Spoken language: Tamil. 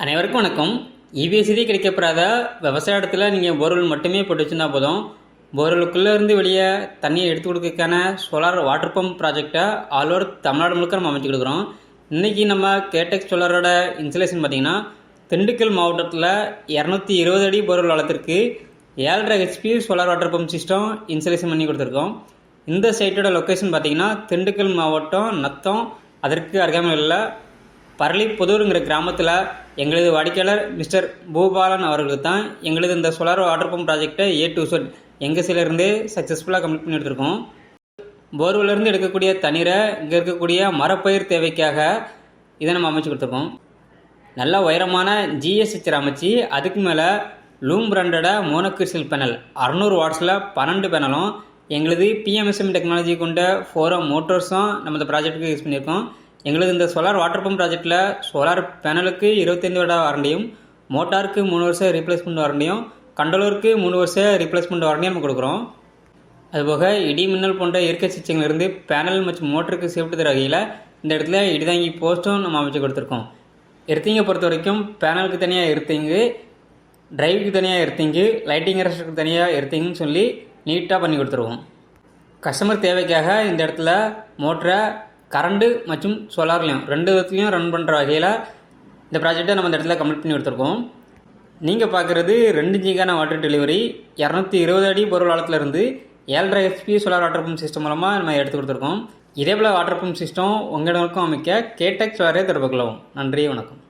அனைவருக்கும் வணக்கம். இபிஎஸ்சி கிடைக்கப்படாத விவசாய இடத்துல நீங்கள் போர்வெல் மட்டுமே போட்டு வச்சுருந்தா போதும். போர்வெலுக்குள்ளே இருந்து வெளியே தண்ணியை எடுத்து கொடுக்கறதுக்கான சோலார் வாட்டர் பம்ப் ப்ராஜெக்டை ஆல் ஓவர் தமிழ்நாடு முழுக்க நம்ம அமைச்சு கொடுக்குறோம். இன்றைக்கி நம்ம கேடெக் சோலாரோட இன்ஸ்டலேஷன் பார்த்திங்கன்னா திண்டுக்கல் மாவட்டத்தில் 220 அடி போர்வெல் வளத்திற்கு 7.5 HP solar water pump system installation பண்ணி கொடுத்துருக்கோம். இந்த சைட்டோட லொக்கேஷன் பார்த்திங்கன்னா திண்டுக்கல் மாவட்டம் நத்தம், அதற்கு அருகாமையில் பரளிப்புதூருங்கிற கிராமத்தில் எங்களது வாடிக்கையாளர் மிஸ்டர் பூபாலன் அவர்களுக்கு தான் எங்களது இந்த சோலார் வாட்டர் பம்ப் ப்ராஜெக்டை A to Z எங்கள் சைடிலிருந்து சக்ஸஸ்ஃபுல்லாக கம்ப்ளீட் பண்ணி எடுத்திருக்கோம். போர்வெல்லேருந்து எடுக்கக்கூடிய தண்ணீரை இங்கே இருக்கக்கூடிய மரப்பயிர் தேவைக்காக இதை நம்ம அமைச்சு கொடுத்துருக்கோம். நல்ல உயரமான GSHR அமைச்சு அதுக்கு மேலே லூம் பிராண்டோட மோனோக்ரிஸ்டல் பேனல் 600 வாட்ஸில் 12 பேனலும் எங்களது PMSM டெக்னாலஜி கொண்ட 4 மோட்டர்ஸும் நம்ம இந்த ப்ராஜெக்ட்டுக்கு யூஸ் பண்ணியிருக்கோம். எங்களது இந்த சோலார் வாட்டர் பம்ப் ப்ராஜெக்டில் சோலார் பேனலுக்கு 25 வருட வாரண்டியும், மோட்டாருக்கு 3 வருஷம் ரீப்ளேஸ்மெண்ட் வாரண்டியும், கண்ட்ரோலருக்கு 3 வருஷம் ரீப்ளேஸ்மெண்ட் வாரண்டியும் நம்ம கொடுக்குறோம். அதுபோக இடி மின்னல் போன்ற இயற்கை சிகிச்சைகளிலிருந்து பேனல் மற்றும் மோட்டருக்கு சேஃப்டி தர வகையில் இந்த இடத்துல இடிதாங்கி போஸ்ட்டும் நம்ம அமைச்சு கொடுத்துருக்கோம். எர்த்திங்கை பொறுத்த வரைக்கும் பேனலுக்கு தனியாக எர்த்திங்கு, டிரைவுக்கு தனியாக எர்த்திங்கு, லைட்டிங் அரஸ்டருக்கு தனியாக எர்த்திங்னு சொல்லி நீட்டாக பண்ணி கொடுத்துருவோம். கஸ்டமர் தேவைக்காக இந்த இடத்துல மோட்டரை கரண்டு மற்றும் சோலார்லையும் 2 விதத்துலையும் ரன் பண்ணுற வகையில் இந்த ப்ராஜெக்டை நம்ம இந்த இடத்துல கம்ப்ளீட் பண்ணி கொடுத்துருக்கோம். நீங்கள் பார்க்குறது 2 இன்ச்சுக்கான வாட்டர் டெலிவரி 220 அடி போர்வெல் ஆழத்துலேருந்து 7.5 HP solar water pump system மூலமாக நம்ம எடுத்து கொடுத்துருக்கோம். இதே போல் வாட்டர் பம்ப் சிஸ்டம் உங்களுக்கும் அமைக்க கேடெக் சோலாரே தொடர்பு கொள்ளவும். நன்றி, வணக்கம்.